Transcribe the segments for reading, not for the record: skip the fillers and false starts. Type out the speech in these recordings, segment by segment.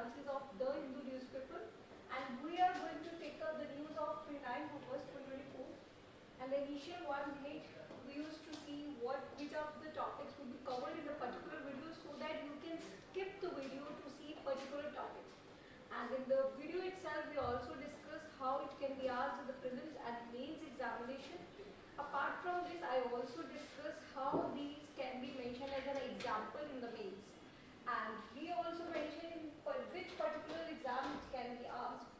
chances of the Hindu newspaper, and we are going to take up the news of 29 August 2024. And the initial 1 minute we used to see which of the topics will be covered in the particular video, so that you can skip the video to see particular topics. And in the video itself we also discuss how it can be asked in the prelims and mains examination. Apart from this, I also discuss how these can be mentioned as an example in the mains. And we also mention in which particular exam it can be asked.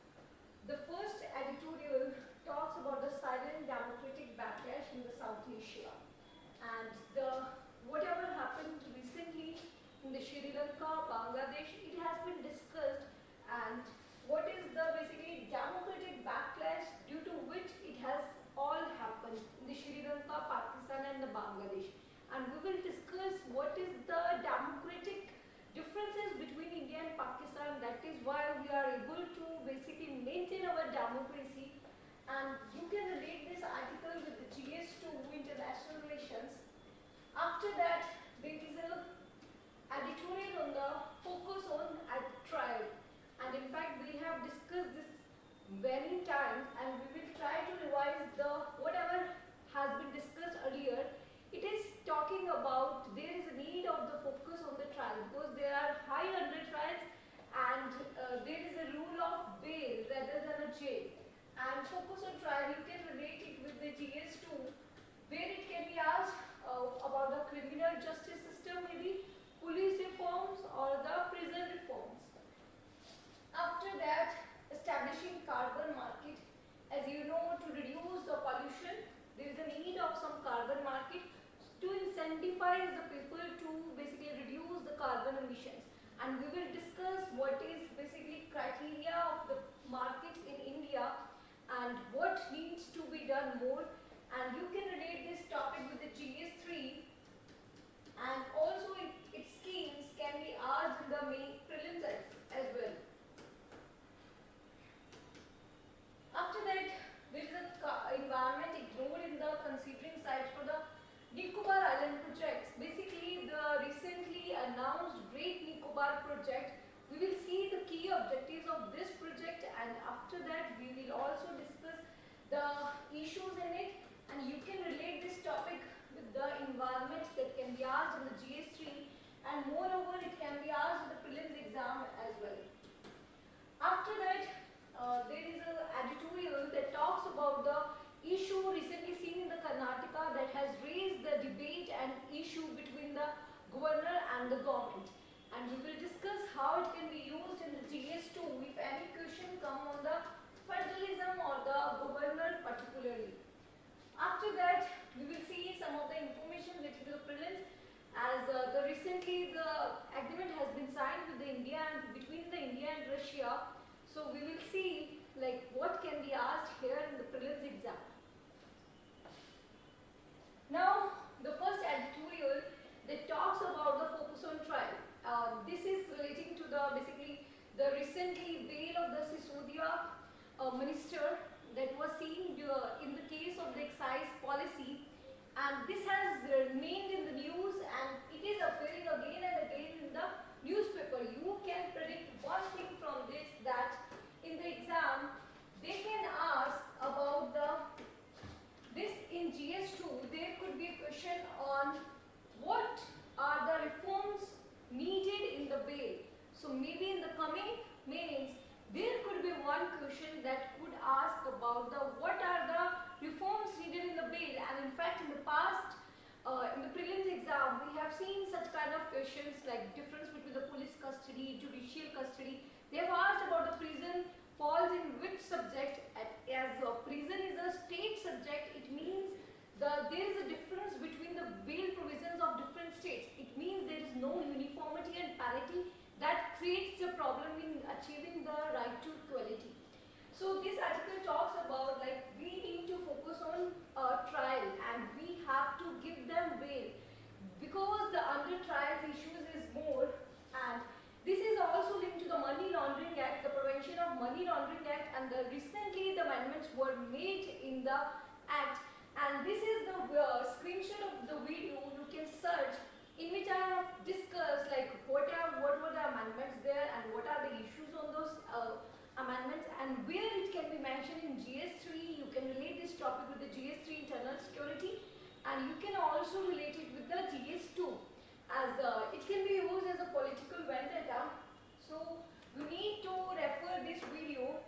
The first editorial talks about the silent democratic backlash in the South Asia, and whatever happened recently in the Sri Lanka, Bangladesh, it has been discussed, and what is the basically democratic backlash due to which it has all happened in the Sri Lanka, Pakistan and the Bangladesh. And we will discuss what is the democratic differences between India and Pakistan. That is why we are able to basically maintain our democracy. And you can relate this article with the GS2 international relations. After that, there is a editorial on the focus on at trial. And in fact, we have discussed this many times, and we will try to revise whatever has been discussed earlier. It is talking about there is a need of the focus on the trial, because there are high under trials, and there is a rule of bail rather than a jail. And focus on trial, you can relate it with the GS2, where it can be asked about the criminal justice system, maybe police reforms or the prison reforms. After that, establishing carbon market. As you know, to reduce the pollution, there is a need of some carbon market to incentivize the people to basically reduce the carbon emissions. And we will discuss what is basically criteria of the market in India and what needs to be done more. And you can relate this topic with the GS3, and also its schemes can be asked in the main prelims as well. After that, there is an environment ignored in the considering sites for the Nicobar Island projects. Basically, the recently announced Great Nicobar project, we will see the key objectives of this project, and after that we will also discuss the issues in it, and you can relate this topic with the environment that can be asked in the GS3, and moreover it can be asked in the prelims exam as well. After that, there is an editorial that talks about the issue recently seen in the Karnataka that has raised the debate and issue between the governor and the government. And we will discuss how it can be used in the GS2 if any question come on the federalism or the governor particularly. After that, we will see some of the information related to the prelims, as recently the agreement has been signed with the India and between the India and Russia. So we will see like what can be asked here in the prelims exam. Now, the first editorial that talks about the focus on trial. This is relating to the basically the recently bail of the Sisodia minister that was seen in the case of the excise policy, and this has remained in the news, and it is appearing again and again in the newspaper. You can predict one thing from this, that in the exam they can ask about this in GS2. There could be a question on what are the reforms needed in the bail. So maybe in the coming mains there could be one question that could ask about what are the reforms needed in the bail. And in fact, in the past, in the prelims exam, we have seen such kind of questions like difference between the police custody, judicial custody. They have asked about the prison falls in which subject. As prison is a state subject, it means there is a difference between the bail provisions of different states. It means there is no uniformity and parity. That creates a problem in achieving the right to equality. So this article talks about like we need to focus on trial, and we have to give them bail because the under trials issues is more. And this is also linked to the Money Laundering Act, the Prevention of Money Laundering Act, and recently the amendments were made in the act. And this is the screenshot of the video you can search, in which I have discussed like what were the amendments there and what are the issues mentioned in GS3. You can relate this topic with the GS3 internal security, and you can also relate it with the GS2, as it can be used as a political vendetta. So you need to refer this video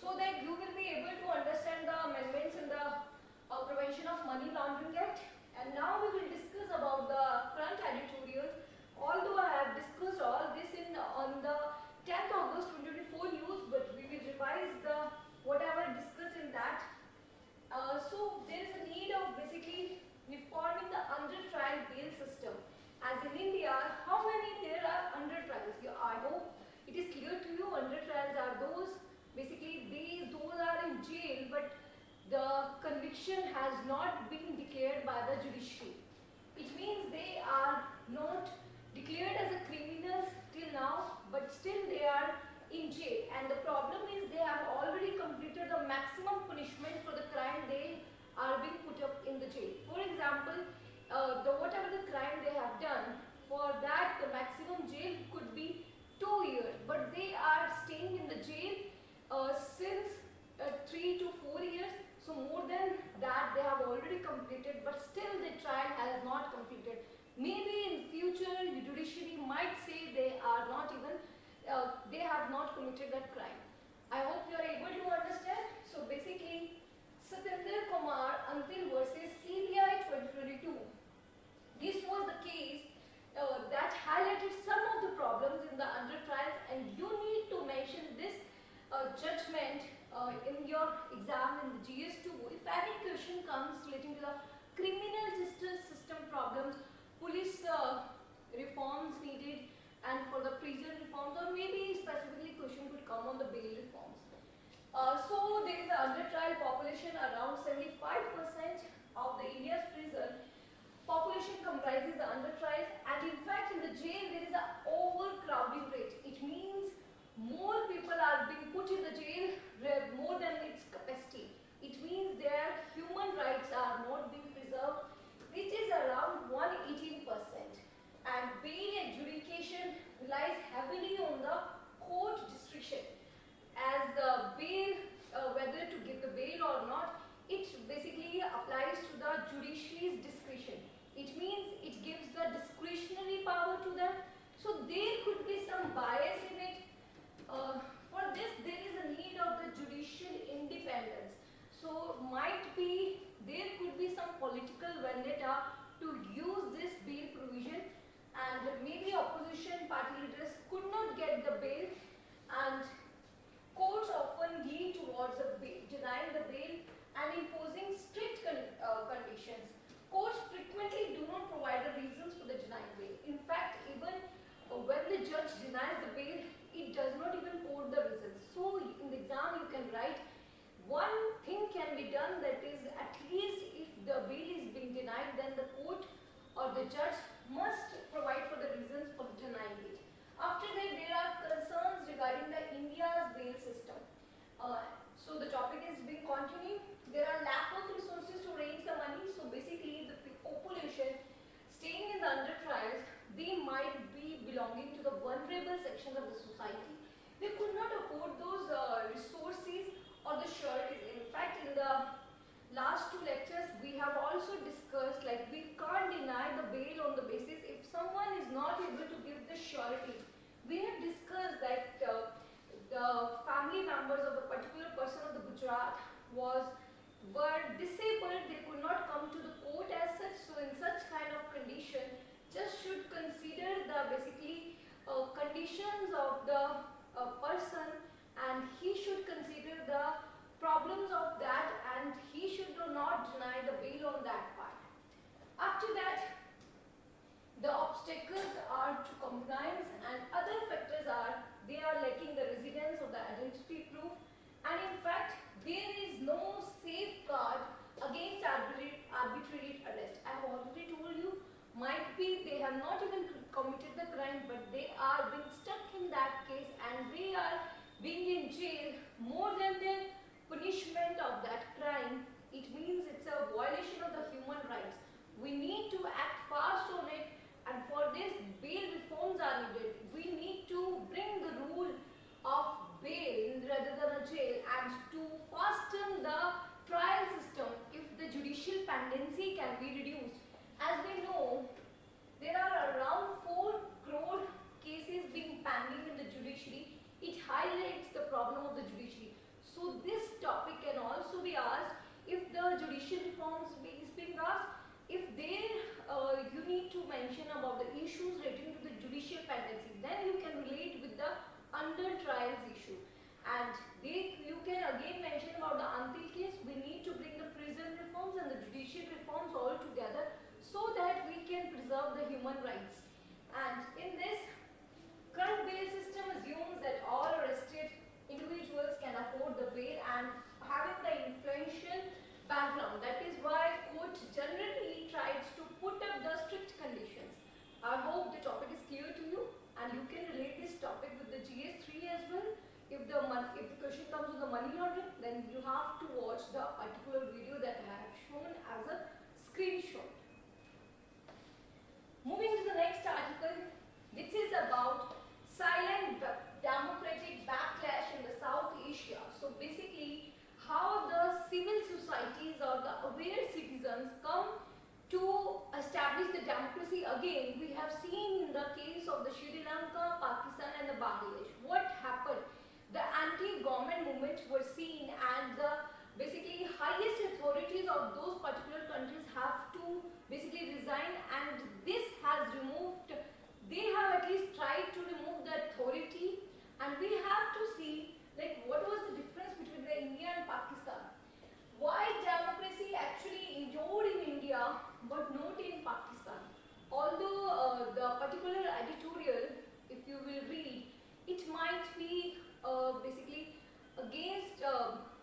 so that you will be able to understand the amendments in the Prevention of Money Laundering Act. And now we will discuss about the current editorial. Although I have discussed all this on the 10th August 2024 news, but we will revise the whatever discussed in that. So there is a need of basically reforming the under trial bail system. As in India, how many there are under trials? I hope it is clear to you. Under trials are those basically those are in jail, but the conviction has not been declared by the judiciary. It means they are not declared as a criminals till now, but still they are in jail. And the problem is they have already completed the maximum punishment for the crime they are being put up in the jail. For example, whatever the crime they have done, for that the maximum jail could be 2 years, but they are staying in the jail since 3 to 4 years. So more than that they have already completed, but still the trial has not completed. Maybe in future the judiciary might say they are not even, they have not committed that crime. I hope you are able to understand. So basically, Satinder Kumar Antil versus CBI 2022. This was the case that highlighted some of the problems in the under trials, and you need to mention this judgment in your exam in the GS2. If any question comes relating to the criminal justice system problems, police reforms needed, and for the prison reforms, or maybe specifically question could come on the bail reforms. So there is an under trial population around 75% of the India's prison population comprises the under trials, and in fact in the jail there is an overcrowding rate. It means more people are being put in the jail more than its capacity. It means their human rights are not being preserved, which is around 118%. And bail adjudication relies heavily on the court discretion, as the bail, whether to give the bail or not, it basically applies to the judiciary's discretion. It means it gives the discretionary power to them. So there could be some bias in it. For this there is a need of the judicial independence. So might be there could be some political vendetta to use this bail provision, and maybe opposition party leaders could not get the bail, and courts often lean towards denying the bail and imposing strict conditions. Courts frequently do not provide the reasons for the denied bail. In fact, even when the judge denies the bail, it does not even quote the reasons. So in the exam you can write one thing can be done, that is, at least if the bail is being denied, then the court or the judge must provide for the reasons for the denying bail. After that, there are concerns regarding the India's bail system. So the topic is being continued. There are lack of resources to raise the money. So basically the population staying in the under trials, they might be belonging to the vulnerable sections of the society. They could not afford those resources or the sureties. In fact, in the last 2 lectures we have also discussed, like, we can't deny the bail on the basis if someone is not able to give the surety. We have discussed that the family members of a particular person of the Gujarat were disabled, they could not come to the court as such. So in such kind of condition, just should consider the basically conditions of the person, and he should consider the problems of that, and he should not deny the bail on that part. After that, the obstacles are to compliance, and other factors are they are lacking the residence of the identity proof, and in fact there is no safeguard against arbitrary arrest. I have already told you, might be they have not even committed the crime, but they are being stuck in that case, and they are being in jail more than the punishment of that crime. It means it's a violation of the human rights. We need to act fast on it, and for this bail reforms are needed. We need to bring the rule of bail rather than a jail, and to highlights the problem of the judiciary. So this topic can also be asked if the judicial reforms is being asked, if there you need to mention about the issues relating to the judicial pendency, then you can relate with the under trials issue. And you can again mention about the until case. We need to bring the prison reforms and the judicial reforms all together so that we can preserve the human rights. And in this, current bail system assumes that all arrested individuals can afford the bail and having the influential background. That is why court generally tries to put up the strict conditions. I hope the topic is clear to you and you can relate this topic with the GS3 as well. If the question comes with the money laundering, then you have to watch the particular video that I have shown as a screenshot. Moving to the next article, this is about silent democratic backlash in the South Asia. So basically, how the civil societies or the aware citizens come to establish the democracy again. We have seen in the case of the Sri Lanka, Pakistan and the Bangladesh. What happened? The anti-government movements were seen and the basically highest authorities of those particular countries have to basically resign, and this has removed, they have at least tried to remove the authority, and we have to see like what was the difference between the India and Pakistan. Why democracy actually endured in India but not in Pakistan. Although the particular editorial, if you will read, it might be basically against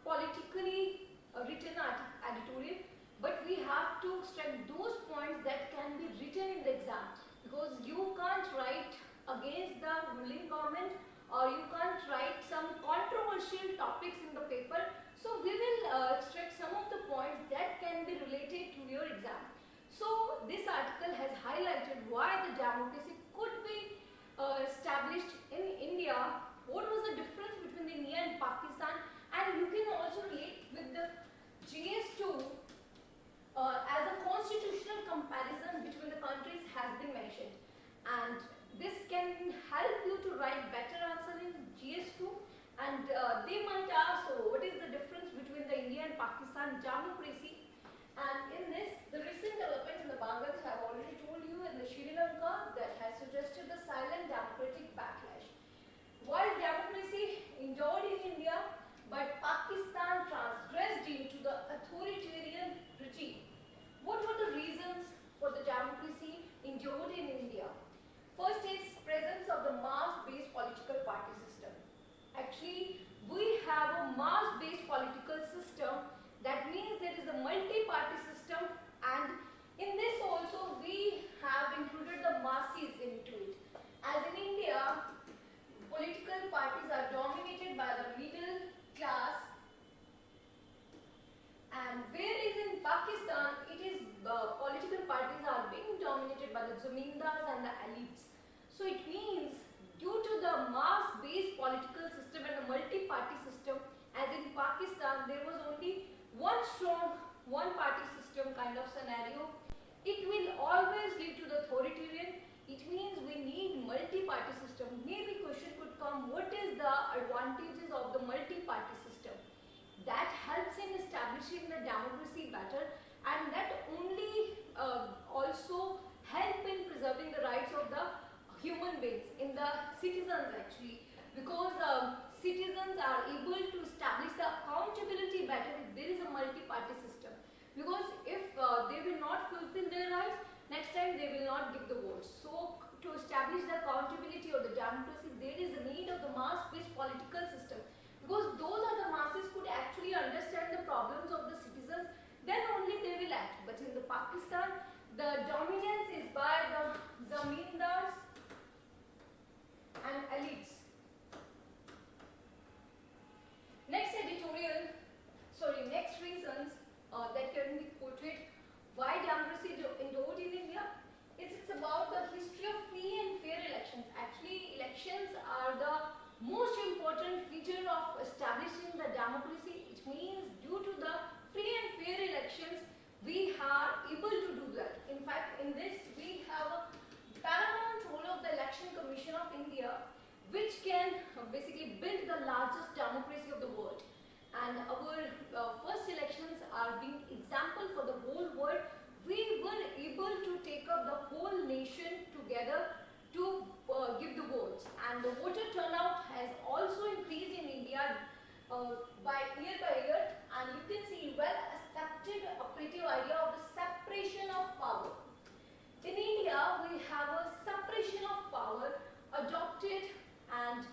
politically written editorial, but we have to strike those points that can be written in the exam, because you can't write against the ruling government or you can't write some controversial topics in the paper. So we will extract some of the points that can be related to your exam. So this article has highlighted why the democracy could be established in India. What was the difference between India and Pakistan, and you can also relate with the GS2 as a constitutional comparison between the countries has been mentioned, and this can help you to write better answer in GS2. And they might ask, so what is the difference between the India and Pakistan democracy? And in this, the recent developments in the Bangladesh, I have already told you, in the Sri Lanka, that has suggested the silent democratic backlash. While democracy endured in India, but Pakistan transgressed into the authoritarian regime. What were the reasons for the democracy endured in India? First is presence of the mass-based political party system. Actually, we have a mass-based political system. That means there is a multi-party system, and in this also we have included the masses into it. As in India, political parties are dominated by the middle class, and whereas in Pakistan, it is political parties are being dominated by the zamindars and the elites. So it means due to the mass-based political system and the multi-party system, as in Pakistan, there was only one strong, one-party system kind of scenario. It will always lead to the authoritarian. It means we need multi-party system. Maybe question could come, what is the advantages of the multi-party system? That helps in establishing the democracy better, and that only also help in preserving the rights of the human beings, in the citizens actually, because citizens are able to establish the accountability better if there is a multi-party system. Because if they will not fulfill their rights, next time they will not give the votes. So to establish the accountability of the democracy, there is a need of the mass-based political system, because those are the masses could actually understand the problems of the citizens, then only they will act. But in the Pakistan, the dominance is by the zamindars and elites. Next reasons that can be portrayed why democracy endured in India. It's about the history of free and fair elections. Actually, elections are the most important feature of establishing the democracy. It means due to the free and fair elections, we are able to do that. In fact, in this, we have a paramount role of the Election Commission of India, which can basically build the largest democracy of the world. And our first elections are being example for the whole world. We were able to take up the whole nation together to give the votes, and the voter turnout has also increased in India by year, and you can see well accepted operative idea of the separation of power. In India, we have a separation of power adopted, and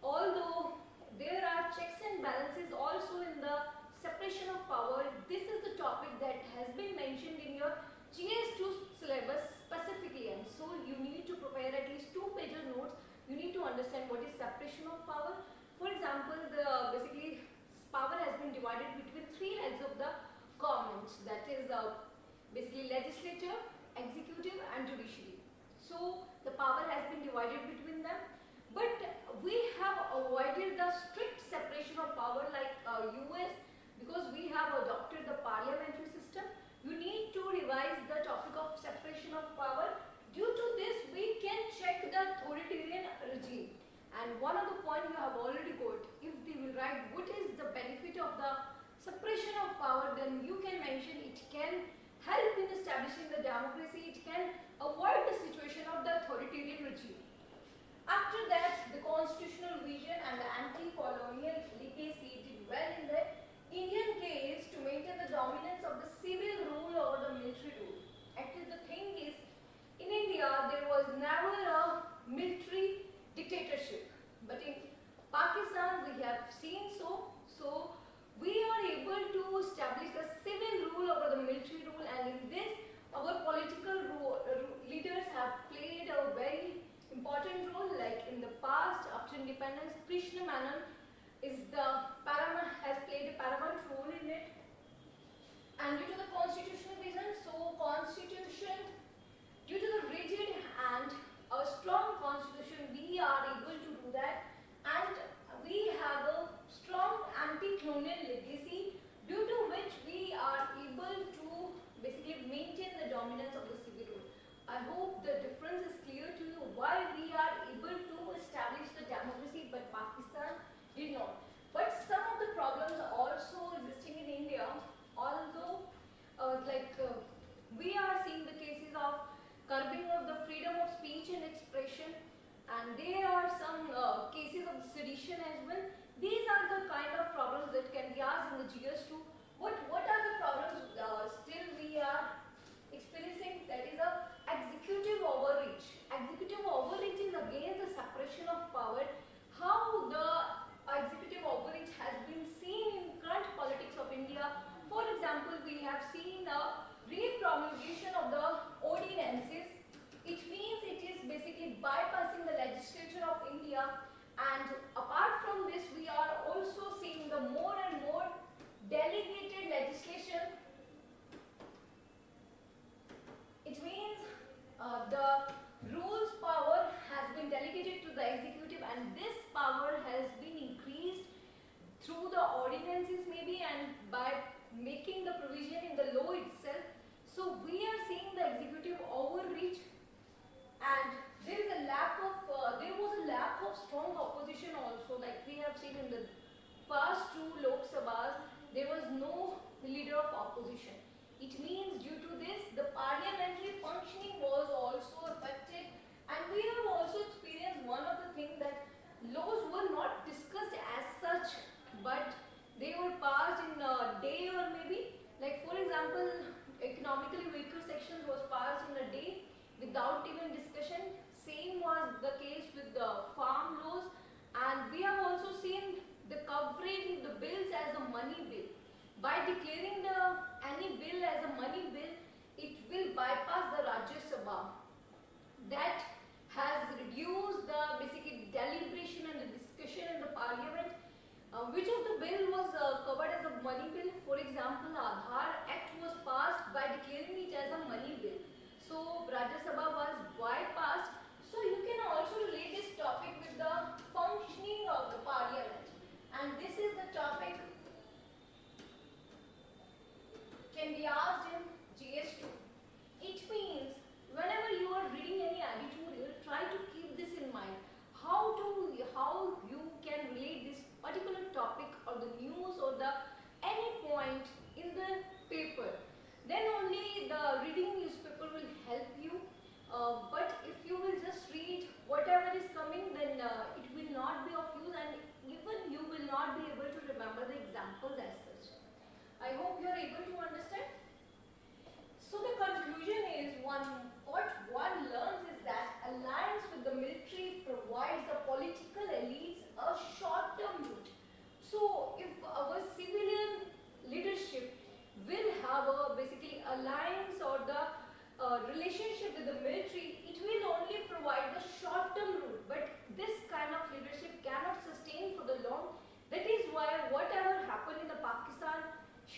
although there are checks and balances also in the separation of power, this is the topic that has been mentioned in your GS2 syllabus specifically, and so you need to prepare at least 2-page notes. You need to understand what is separation of power. For example, basically power has been divided between 3 legs of the government, that is basically legislature, executive and judiciary. So the power has been divided between them, but we have avoided the strict separation of power like US, because we have adopted the parliamentary system. You need to revise the topic of separation of power. Due to this, we can check the authoritarian regime. And one of the points you have already got, if they will write what is the benefit of the separation of power, then you can mention it can help in establishing the democracy, it can avoid the situation of the authoritarian regime. After that, the constitutional vision and the anti-colonial legacy did well in the Indian case to maintain the dominance of the civil rule over the military rule. Actually, the thing is, in India, there was never a military dictatorship, but in Pakistan, we have seen so we are able to establish the civil rule over the military rule, and in this, our political leaders have played a very important role. Like in the past, after independence, Krishna Menon has played a paramount role in it. And due to the constitutional reason, so constitution, due to the rigid and a strong constitution, we are able to do that, and we have a strong anti-colonial legacy, due to which we are able to basically maintain the dominance of the civil rule. I hope the difference is clear to you why we are able to establish the democracy, but Pakistan did not. But some of the problems also existing in India, although we are seeing the cases of curbing of the freedom of speech and expression, and there are some cases of sedition as well. These are the kind of problems that can be asked in the GS2. What are the problems still we are experiencing? That is a executive overreach. Executive overreach is again the separation of power. How the executive overreach has been seen in current politics of India. For example, we have seen the re-promulgation of the ordinances. It means it is basically bypassing the legislature of India, and apart from this, we are also seeing the more and more delegated legislation. It means the rules power has been delegated to the executive, and this power has been increased through the ordinances maybe, and by making the provision in the law itself. So we are seeing the executive overreach, and there was a lack of strong opposition also. Like we have seen in the past 2 Lok Sabhas, there was no leader of opposition. It means due to this, the parliamentary functioning was also affected, and we have also experienced one of the things that laws were not discussed as such, but they were passed in a day, or maybe, like for example, economically weaker sections was passed in a day without even discussion. Same was the case with the farm laws, and we have also seen the covering the bills as a money bill. By declaring any bill as a money bill, it will bypass the Rajya Sabha. That has reduced the basically deliberation and the discussion in the parliament. Which of the bill was covered as a money bill? For example, Aadhaar Act was passed by declaring it as a money bill. So Rajya Sabha was bypassed. So you can also relate this topic with the functioning of the parliament. And this is the topic can be asked in GS2. It means whenever you are reading any editorial, try to keep this in mind. How to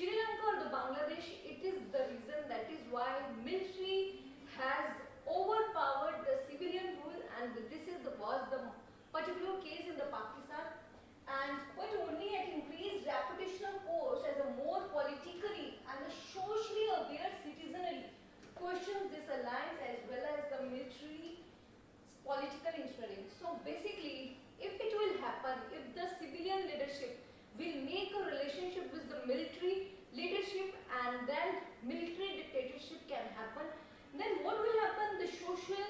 Sri Lanka or the Bangladesh, it is the reason that is why military has overpowered the civilian rule, and this was the particular case in the Pakistan, and but only at increased reputational cost as a more politically and a socially aware citizenry questions this alliance as well as the military political engineering. So basically, if it will happen, if the civilian leadership will make a relationship with the military leadership and then military dictatorship can happen, then what will happen? The social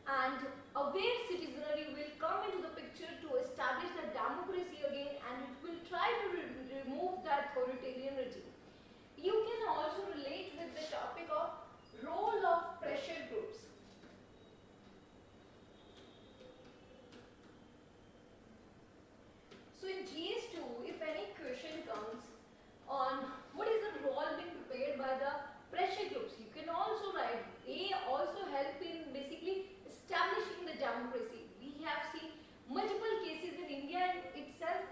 and aware citizenry will come into the picture to establish the democracy again, and it will try to remove the authoritarian regime. You can also relate with the topic of role of pressure groups. So in GS2, if any question comes on what is the role being prepared by the pressure groups, you can also write they also help in basically establishing the democracy. We have seen multiple cases in India itself,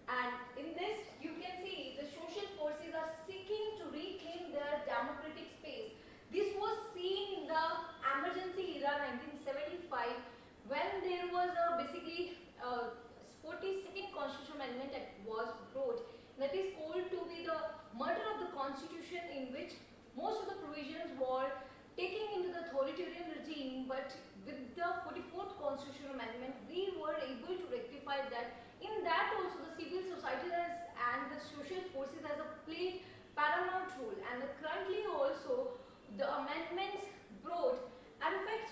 and in this you can see the social forces are seeking to reclaim their democratic space. This was seen in the emergency era 1975 when there was a basically 42nd Constitutional Amendment Act was brought. That is called to be the murder of the Constitution, in which most of the provisions were taking into the authoritarian regime, but with the 44th Constitutional Amendment, we were able to rectify that. In that also the civil society and the social forces has played paramount role, and currently also the amendments brought, and in fact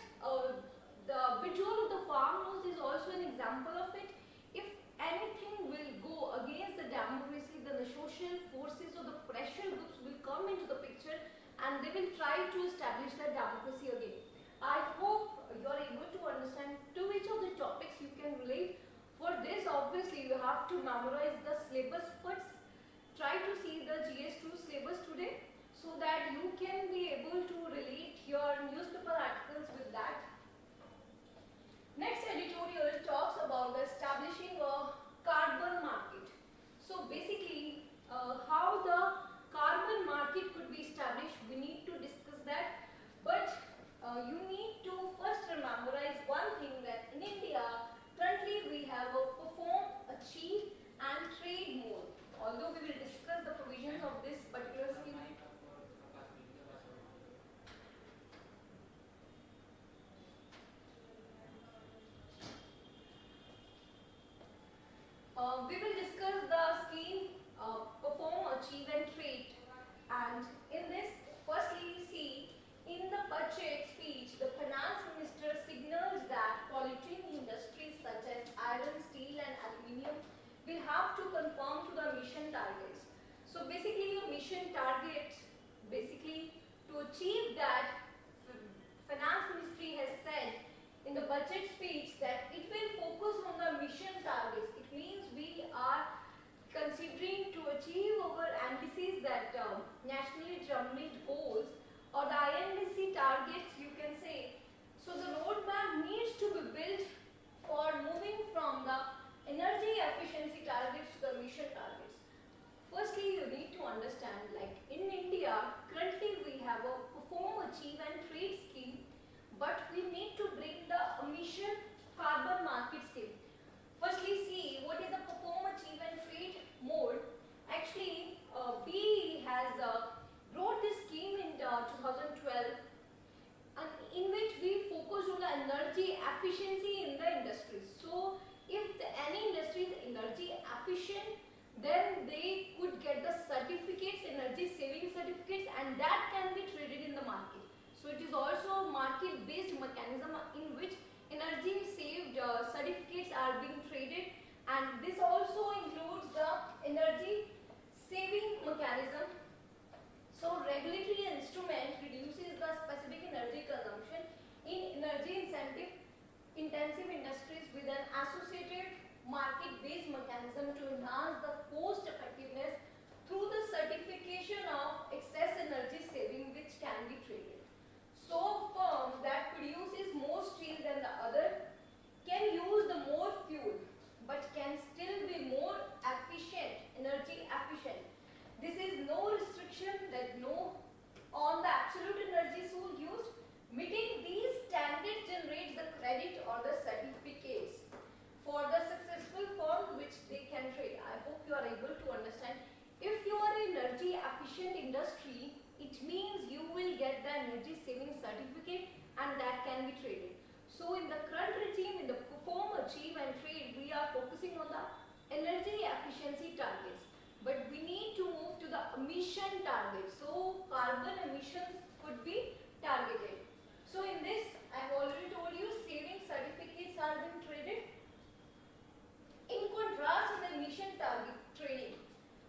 the withdrawal of the farm laws is also an example of it. If anything will go against the democracy, then the social forces or the pressure groups will come into the picture and they will try to establish the democracy again. I hope you are able to understand to which of the topics you can relate. For this, obviously, you have to memorize the syllabus first. Try to see the GS2 syllabus today so that you can be able to relate your newspaper articles with that. Next editorial talks about the establishing a carbon market. So basically, how the carbon market could be established, we need to discuss that. But you need to first memorize one thing, that in India, currently we have a perform, achieve and trade mode. Although we will discuss the provisions of this particular scheme. We will discuss the scheme perform, achieve and trade, and in this firstly see in the budget speech the finance minister signals that polluting industries such as iron, steel and aluminium will have to conform to the emission targets. So basically the emission target, basically to achieve that, finance ministry has said in the budget speech that it will focus on the emission targets. It means we are considering to achieve our NDCs, that nationally determined goals, or the INDC targets you can say. So the roadmap needs to be built for moving from the energy efficiency targets to the emission targets. Firstly, you need to understand, like in India, currently we have a perform, achieve and trade scheme, but we need to bring the emission carbon market scheme. Firstly, see what is the perform, achieve and trade mode. Actually, BE has brought this scheme in 2012, and in which we focus on the energy efficiency in the industry. So, if any industry is energy efficient, then they could get the certificates, energy saving certificates, and that can be traded in the market. So it is also a market-based mechanism in which energy saved certificates are being traded, and this also includes the energy saving mechanism. So regulatory instrument reduces the specific energy consumption in energy intensive industries with an associated market-based mechanism to enhance the cost effectiveness through the certification of excess energy saving which can be traded. So firms that produces more steel than the other can use the more fuel but can still be more efficient, energy efficient. This is no restriction So in the current regime, in the perform, achieve and trade, we are focusing on the energy efficiency targets. But we need to move to the emission targets. So carbon emissions could be targeted. So in this, I have already told you saving certificates are being traded. In contrast, in the emission target trading,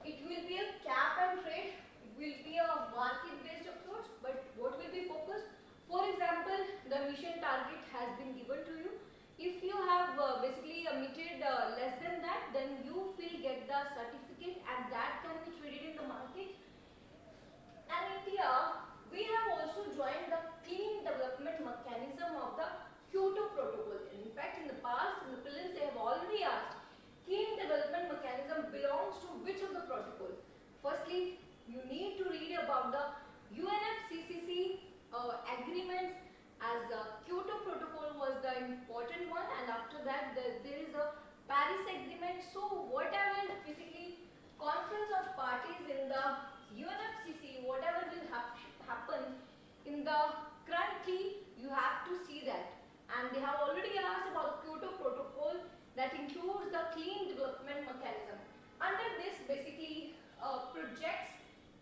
it will be a cap and trade. It will be a market-based approach. But what will be focused? For example, the emission target has been given to you. If you have basically emitted less than that, then you will get the certificate and that can be traded in the market. And India, we have also joined the clean development mechanism of the Kyoto Protocol. In fact, in the past, in the prelims, they have already asked, clean development mechanism belongs to which of the protocol? Firstly, you need to read about the UNFCCC agreements, as the Kyoto Protocol was the important one, and after that there is a Paris Agreement. So whatever basically conference of parties in the UNFCCC, whatever will happen in the currently, you have to see that. And they have already asked about Kyoto Protocol that includes the clean development mechanism. Under this, basically projects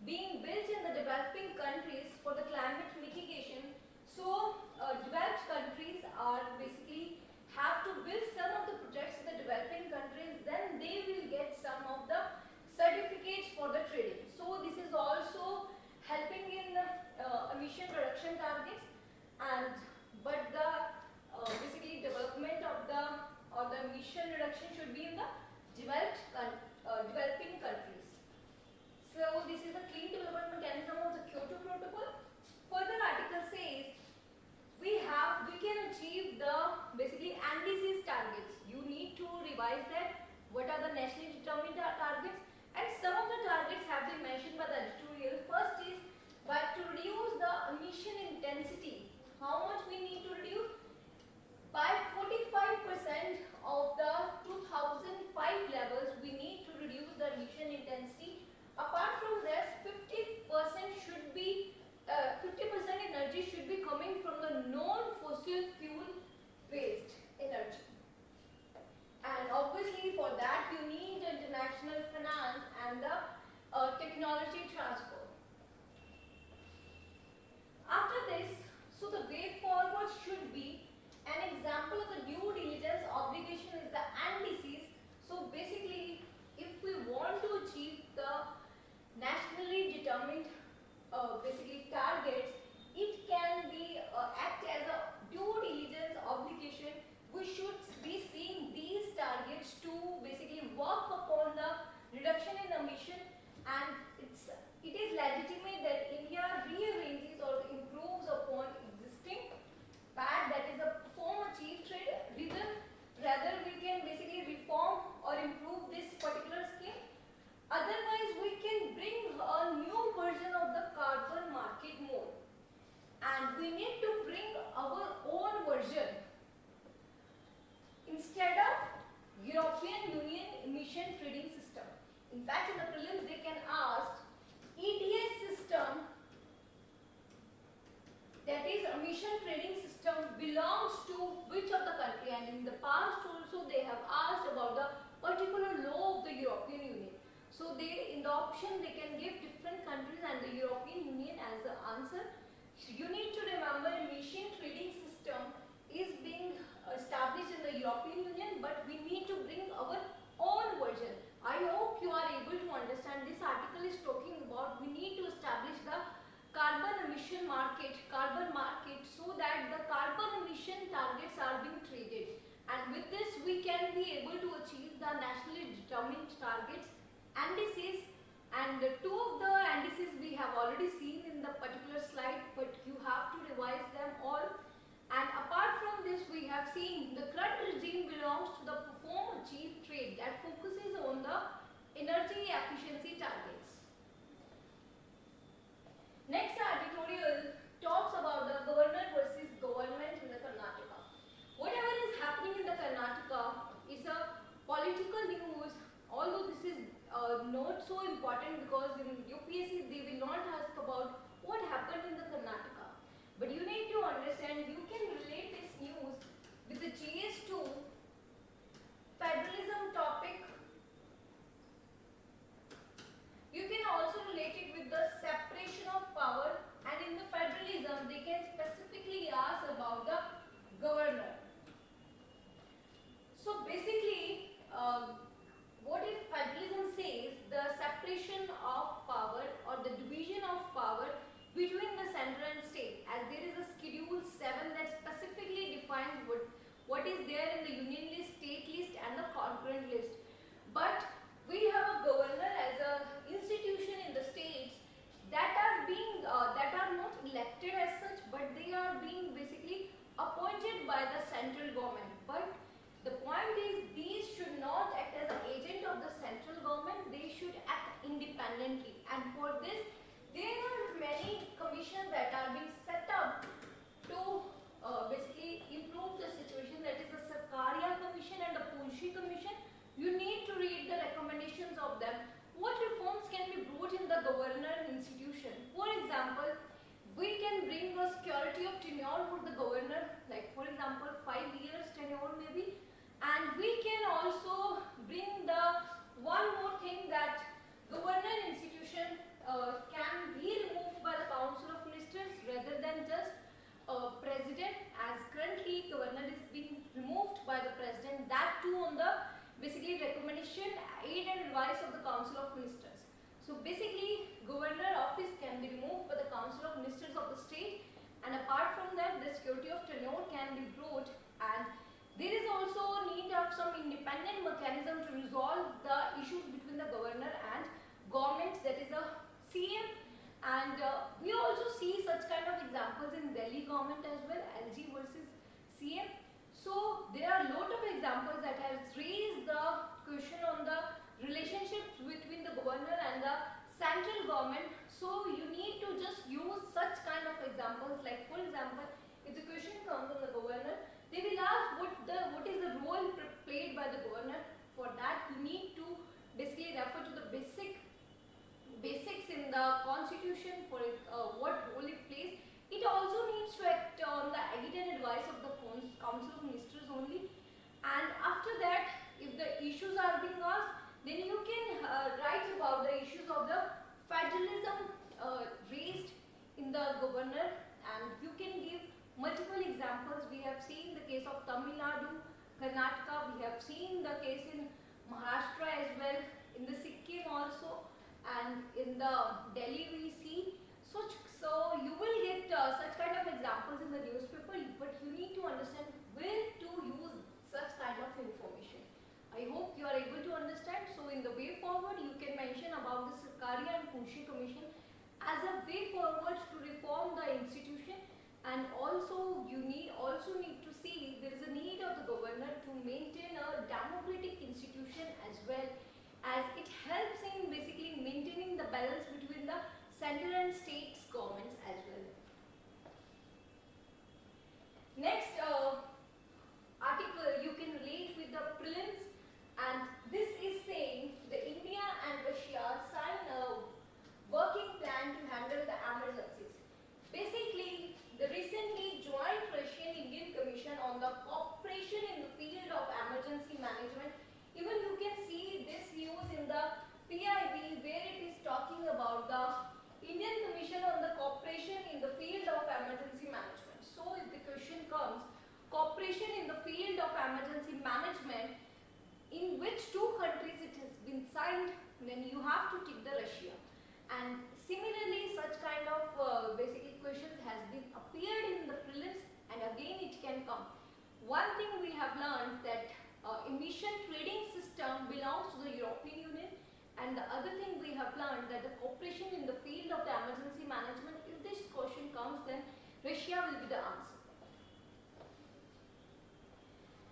being built in the developing countries for the climate mitigation. So developed countries are basically have to build some of the projects in the developing countries, then they will get some of the certificates for the trading. So this is also helping in emission reduction targets, and but the basically development of the emission reduction should be in the developing countries. So this is the clean development mechanism of the Kyoto Protocol. Further article says we can achieve the basically NDC's targets. You need to revise that. What are the nationally determined targets? And some of the targets have been mentioned by the editorial. First is to reduce the emission intensity. How much we need to reduce? By 45% of the 2005 levels, we need to reduce the emission intensity. Apart from this, 50% should be 50% energy should be coming from the non-fossil fuel based energy. And obviously for that you need international finance and the technology transfer. After this, so the way forward should be an example of the due diligence obligation is the NDCs. So basically, if we want to achieve the nationally determined basically targets, it can be act as a due diligence obligation. We should be seeing these targets to basically work upon the reduction in emission, and it is legitimate that India rearranges or improves upon existing PAD, that is a perform achieve trade reason. Rather we can basically reform or improve this particular scheme. Otherwise we can bring a new version of the carbon market mode, and we need to bring our own version instead of European Union emission trading system. In fact, in the prelims they can ask ETS system, that is emission trading system, belongs to which of the country, and in the past also they have asked about the particular law of the European Union. So they, in the option, they can give different countries and the European Union as the answer. So you need to remember emission trading system is being established in the European Union, but we need to bring our own version. I hope you are able to understand. This article is talking about we need to establish the carbon emission market, so that the carbon emission targets are being traded. And with this we can be able to achieve the nationally determined targets. NDCs, and two of the NDCs we have already seen in the particular slide, but you have to revise them all. And apart from this, we have seen the current regime belongs to the perform achieve trade that focuses on the energy efficiency targets. Next editorial talks about the governor versus government in the Karnataka. Whatever is happening in the Karnataka is a political news, although this is not so important because in UPSC they will not ask about what happened in the Karnataka. But you need to understand, you can relate this news with the GS2 federalism topic. You can also relate it with the separation of power, and in the federalism they can specifically ask about the governor. So basically, what if federalism says the separation of power or the division of power between the center and state, as there is a schedule 7 that specifically defines what is there in the union list, state list and the concurrent list. But we have a governor as a institution in the states that are being that are not elected as such, but they are being basically appointed by the central government. But the point is, these should not act as an agent of the central government, they should act independently. And for this, there are many commissions that are being set up to basically improve the situation. That is the Sarkaria Commission and the Punshi Commission. You need to read the recommendations of them. What reforms can be brought in the governor institution? For example, we can bring a security of tenure for the governor, like for example 5 years tenure maybe. And we can also bring the one more thing, that governor institution can be removed by the Council of Ministers rather than just president, as currently governor is being removed by the president, that too on the basically recommendation, aid and advice of the Council of Ministers. So basically governor office can be removed by the Council of Ministers of the state, and apart from that the security of tenure can be brought. And there is also a need of some independent mechanism to resolve the issues between the governor and government, that is a CM. And we also see such kind of examples in Delhi government as well, LG versus CM. So there are a lot of examples that has raised the question on the relationships between the governor and the central government. So you need to just use such kind of examples, like for example, if the question comes on the governor, they will ask what is the role played by the governor. For that you need to basically refer to the basics in the constitution for it, what role it plays. It also needs to act on the aid and advice of the Council of Ministers only. And after that, if the issues are being asked, then you can write about the issues of the federalism raised in the governor, and you can give multiple examples. We have seen the case of Tamil Nadu, Karnataka, we have seen the case in Maharashtra as well, in the Sikkim also, and in the Delhi we see. So you will get such kind of examples in the newspaper, but you need to understand where to use such kind of information. I hope you are able to understand. So in the way forward, you can mention about the Sarkaria and Punshi Commission as a way forward to reform the institution. And also you need to see there is a need of the governor to maintain a democratic institution as well, as it helps in basically maintaining the balance between the central and states governments as well. Next article you can relate with the prelims, and this is saying the India and Russia sign a working plan to handle the emergencies. Basically, the recently joint Russian-Indian Commission on the cooperation in the field of emergency management. Even you can see this news in the PIB, where it is talking about the Indian Commission on the cooperation in the field of emergency management. So if the question comes, cooperation in the field of emergency management, in which two countries it has been signed, then you have to tick the Russia. And similarly, such kind of basically questions has been appeared in the prelims, and again it can come. One thing we have learned that emission trading system belongs to the European Union, and the other thing we have learned that the cooperation in the field of the emergency management, if this question comes, then Russia will be the answer.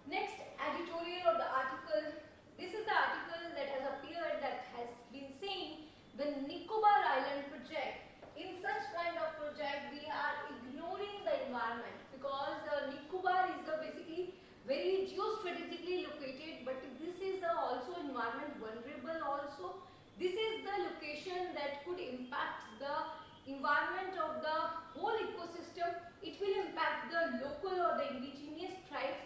Next, editorial of the article. This is the article that has appeared that has been saying the Nicobar Island project. In such kind of project, we are ignoring the environment, because Nicobar is basically very geostrategically located, but this is also environment vulnerable also. This is the location that could impact the environment of the whole ecosystem. It will impact the local or the indigenous tribes.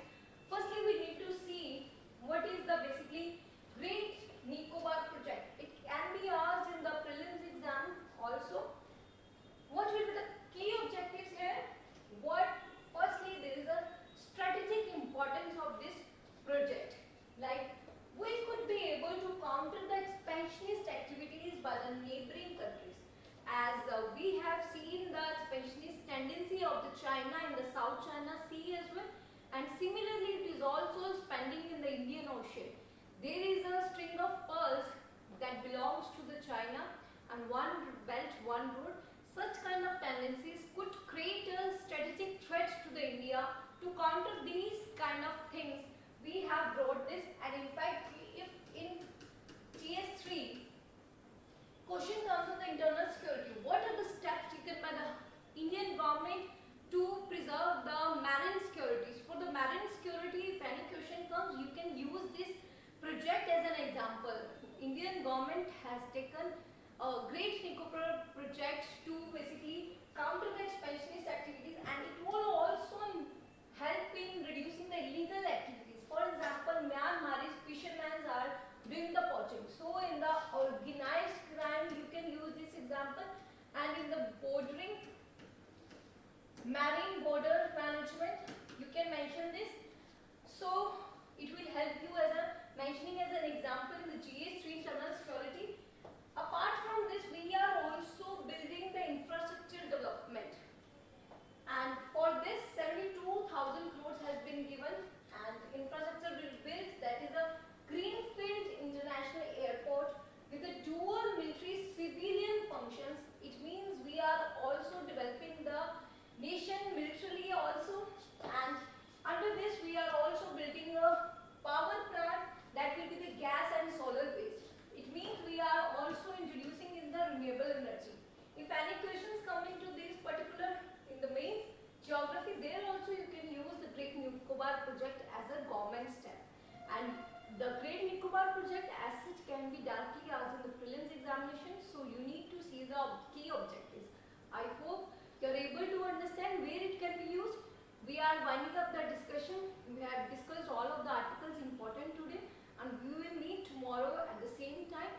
Firstly, we need to see what is the basically Great Nicobar project. It can be asked in the prelims exam also. What will be the key objectives here? Firstly, there is a strategic importance of this project. Like, we could be able to counter the expansionist activities by the neighboring countries. As we have seen the expansionist tendency of the China in the South China Sea as well, and similarly it is also expanding in the Indian Ocean. There is a string of pearls that belongs to the China and one belt, one road. Such kind of tendencies could create a strategic threat to the India. To counter these kind of things, we have brought this, and in fact, if in TS3 question comes on the internal security, what are the steps taken by the Indian government to preserve the marine securities? For the marine security, if any question comes, you can use this project as an example. Indian government has taken a Great Nicobar project to basically counter the expansionist activities, and it will also help in reducing the illegal activities. For example, Myanmar's fishermen are doing the poaching. So in the organized crime, you can use this example, and in the bordering marine border management, you can mention this. So it will help you as a mentioning as an example in the GS3 internal security. Apart from this, we are also building the infrastructure development, and for this 72,000 crores has been given, and infrastructure will build, that is a greenfield international airport with a dual military civilian functions. It means we are also developing the nation militarily also, and under this we are also building a power plant that will be the gas and solar based. It means we are also introducing in the renewable energy. If any questions come into this particular in the mains geography, there also you can use the Great Nicobar project as a government step. And the Great Nicobar project as such can be directly asked in the prelims examination, so you need to see the key objectives. I hope you are able to understand where it can be used. We are winding up the discussion. We have discussed all of the articles important today, and we will meet tomorrow at the same time.